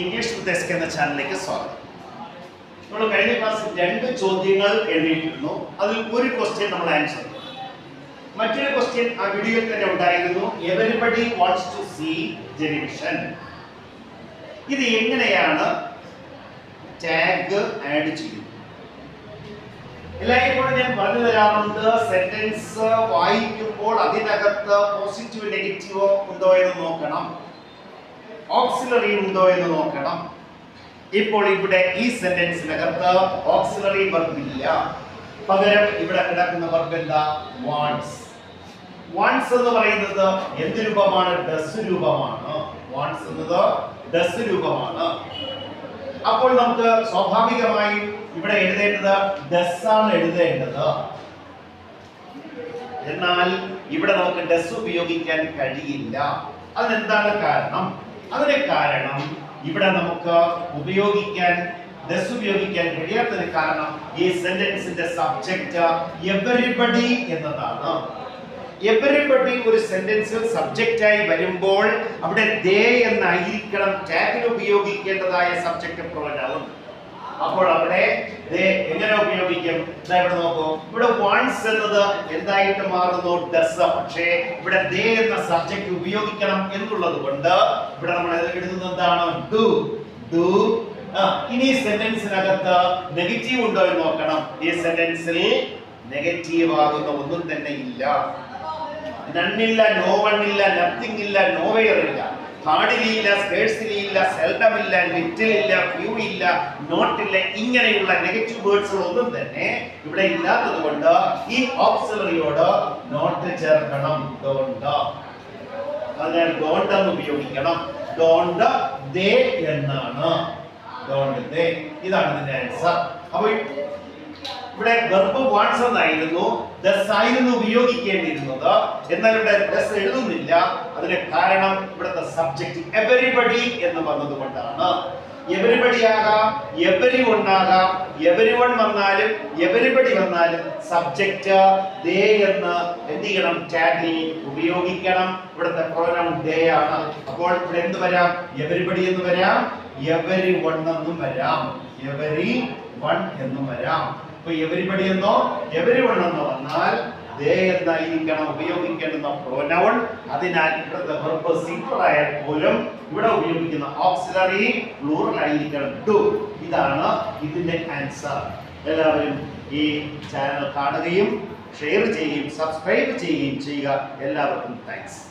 English with S K എന്ന ചാനലിലേക്ക് സ്വാഗതം. നമ്മൾ കഴിഞ്ഞ ക്ലാസ്സിൽ 2 ചോദ്യങ്ങൾ എഴുതിയിരുന്നു. അതിൽ ഒരു ക്വസ്റ്റ്യൻ നമ്മൾ ആൻസർ ചെയ്തു. മറ്റൊരു ക്വസ്റ്റ്യൻ ആ വീഡിയോയിൽ തന്നെ ഉണ്ടായിരുന്നു. Everybody wants to see television. ഇത് എങ്ങനെയാണ് ടാഗ് ആഡ് ചെയ്യുന്നത്? എല്ലായ്പ്പോഴും ഞാൻ പറഞ്ഞു തരാറുണ്ട്, സെന്റൻസ് വായിക്കുമ്പോൾ അതിനകത്ത് പോസിറ്റീവ് നെഗറ്റീവോ ഉണ്ടോ എന്ന് നോക്കണം, ഓക്സിലറി ഉണ്ടോ എന്ന് നോക്കണം. ഇപ്പോൾ ഇവിടെ ഈ സെന്റൻസിനകത്ത് ഓക്സിലറി വെർബ് ഇല്ല, പകരം ഇവിടെ കിടക്കുന്ന വെർബ് എന്താ? വാണ്ട്സ്. വാണ്ട്സ് എന്ന് പറയുന്നത് എന്ത് രൂപമാണ്? ഡസ് രൂപമാണ്. വാണ്ട്സ് എന്നത് ഡസ് രൂപമാണ്. അപ്പോൾ നമുക്ക് സ്വാഭാവികമായും ഇവിടെ എഴുതേണ്ടത് ഡസ് ആണ് എഴുതേണ്ടത്. എന്നാൽ ഇവിടെ നമുക്ക് ഡസ് ഉപയോഗിക്കാൻ കഴിയില്ല. അതിനെന്താണ് കാരണം? അതിന് കാരണം ഇവിടെ നമുക്ക് ഡസ് ഉപയോഗിക്കാൻ കഴിയാത്തതിന് കാരണം ഈ സെന്റൻസിന്റെ സബ്ജക്റ്റ് എവരിബഡി എന്നതാണ്. എവരിബഡി ഒരു സെന്റൻസിൽ സബ്ജക്റ്റ് ആയി വരുമ്പോൾ അവിടെ ദേ എന്നായിരിക്കണം ടാഗിന് ഉപയോഗിക്കേണ്ടതായ സബ്ജക്റ്റ് പ്രൊനൗൺ. അപ്പോൾ അവിടെ ദേ എങ്ങനെ ഉപയോഗിക്കും? ഇവിടെ നോക്കൂ, ഇവിടെ വാണ്ട്സ് എന്നത് എന്തായിട്ട് മാറുന്നു? ഡസ്. പക്ഷേ ഇവിടെ ദേ എന്ന സബ്ജക്റ്റ് ഉപയോഗിക്കണം എന്നുള്ളത് കൊണ്ട് ഇവിടെ നമ്മൾ എഴുതുന്നത് എന്താണ്? ഡു. ഡു. ഇനി സെന്റൻസിനകത്ത് നെഗറ്റീവ് ഉണ്ടോ എന്ന് നോക്കണം. ഈ സെന്റൻസിൽ നെഗറ്റീവ് ആകുന്ന ഒന്നും തന്നെ ഇല്ല. നണ്ണില്ല, നോ വൺ ഇല്ല, നത്തിങ് ഇല്ല, നോവെയർ ഇല്ല, ഹാർഡ്ലി ഇല്ല, സ്കേഴ്സ്ലി ഇല്ല, സെൽഡം ഇല്ല, ലിറ്റിൽ ഇല്ല, ഫ്യൂ ഇല്ല, നോട്ട് ഇല്ല. ഇങ്ങനെയുള്ള നെഗറ്റീവ് വേർഡ്സ് ഒന്നും തന്നെ ഇവിടെ ഇല്ലാത്തത് കൊണ്ട് ഈ ഓക്സിലറിയോട് നോട്ട് ചേർക്കണം. ഡോണ്ട്. അതിനാൽ ഡോണ്ട് എന്ന് ഉപയോഗിക്കണം. ഡോണ്ട് ദേ എന്നാണ്. ഡോണ്ട് ദേ. ഇതാണ് ഇതിന്റെ ആൻസർ. അപ്പോൾ ഇവിടെ വെർബ് വാണ്ട്സ് എന്നായിരുന്നു, ഡസ് ആയിരുന്നു ഉപയോഗിക്കേണ്ടിയിരുന്നത്. എന്നാൽ ഇവിടെ ഡസ് എഴുതുന്നില്ല. അതിന് കാരണം ഇവിടുത്തെ സബ്ജക്റ്റ് എവരിബഡി എന്ന് വന്നതുകൊണ്ടാണ്. എവരിബഡി ആകാം, എവരിവൺ ആകാം. എവരിവൺ വന്നാലും എവരിബഡി വന്നാലും സബ്ജക്റ്റ് ദേ എന്ന് എന്ത് ചെയ്യണം? ടാഗിൽ ഉപയോഗിക്കണം. ഇവിടുത്തെ പ്രോനൗൺ ദേ ആണ്. അപ്പോൾ ഇവിടെ എന്ത് വരാം? എവരിബഡി എന്ന് വരാം, എവരിവൺ എന്നും വരാം, എവരിവൺ എന്നും വരാം. എവരിബഡി എന്നോ എവരിവൺ എന്നോ വന്നാൽ ദേ എന്നായിരിക്കണം ഉപയോഗിക്കേണ്ടുന്ന പ്രോനൗൺ. അതിനാൽ ഇവിടുത്തെ വെർബ് സിംഗുലർ ആയാൽ പോലും ഇവിടെ ഉപയോഗിക്കുന്ന ഓക്സിലറി പ്ലൂറൽ ആയിരിക്കണം, ഡു. ഇതാണ് ഇതിന്റെ ആൻസർ. എല്ലാവരും ഈ ചാനൽ കാണുകയും ഷെയർ ചെയ്യുകയും സബ്സ്ക്രൈബ് ചെയ്യുകയും ചെയ്യുക. എല്ലാവർക്കും താങ്ക്സ്.